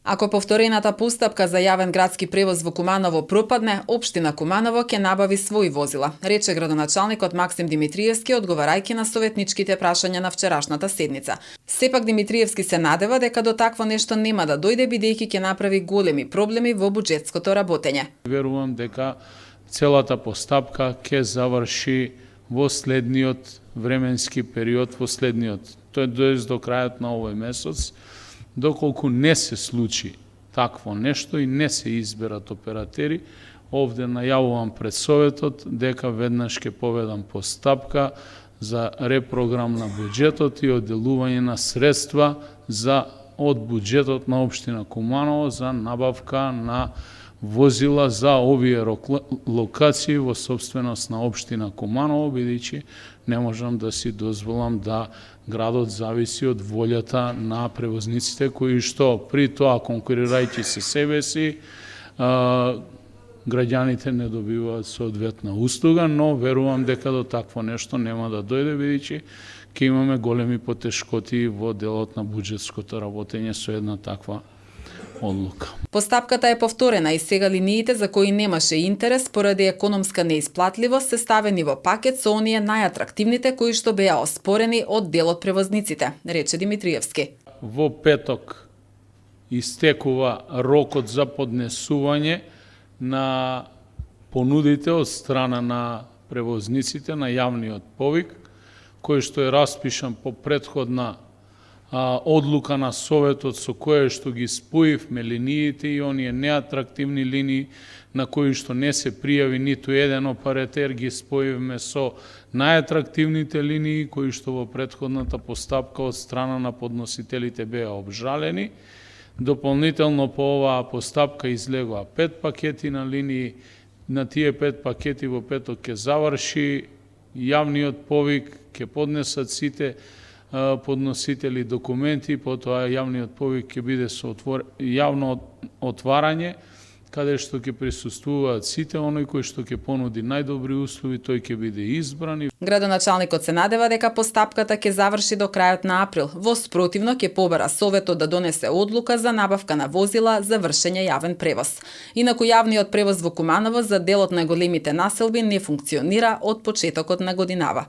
Ако повторената постапка за јавен градски превоз во Куманово пропадне, општина Куманово ќе набави свои возила, рече градоначалникот Максим Димитриевски, одговарајќи на советничките прашања на вчерашната седница. Сепак Димитриевски се надева дека до такво нешто нема да дојде, бидејќи ќе направи големи проблеми во буџетското работење. Верувам дека целата постапка ќе заврши во следниот временски период, тој до крајот на овој месец. Доколку не се случи такво нешто и не се изберат оператери, овде најавувам пред Советот дека веднаш ќе поведам постапка за репрограм на буџетот и одделување на средства од буџетот на општина Куманово за набавка на возила за овие локации во собственост на општина Куманово, бидејќи не можам да си дозволам да градот зависи од волјата на превозниците кои што при тоа конкурирајќи се себе си, граѓаните не добиваат соодветна услуга, но верувам дека до такво нешто нема да дојде, бидејќи ќе имаме големи потешкоти во делот на буџетското работење со една таква одлука. Постапката е повторена и сега линиите за кои немаше интерес поради економска неисплатливост се ставени во пакет со оние најатрактивните кои што беа оспорени од дел од превозниците, рече Димитриевски. Во петок истекува рокот за поднесување на понудите од страна на превозниците на јавниот повик, кој што е распишан по претходна одлука на Советот со која што ги споивме линиите и оние неатрактивни линии на кои што не се пријави ниту еден оператер, ги споивме со најатрактивните линии кои што во претходната постапка од страна на подносителите беа обжалени. Дополнително по оваа постапка излегоа 5 пакети на линии, на тие 5 пакети во петок ќе заврши јавниот повик, ќе поднесат сите подносители документи, потоа јавниот повик ќе биде со јавно отварање, каде што ќе присуствуваат сите оној кој што ќе понуди најдобри услови, тој ќе биде избран. Градоначалникот се надева дека постапката ќе заврши до крајот на април. Во спротивно ќе побара Советот да донесе одлука за набавка на возила за вршење јавен превоз. Инаку јавниот превоз во Куманово за делот на големите населби не функционира од почетокот на годинава.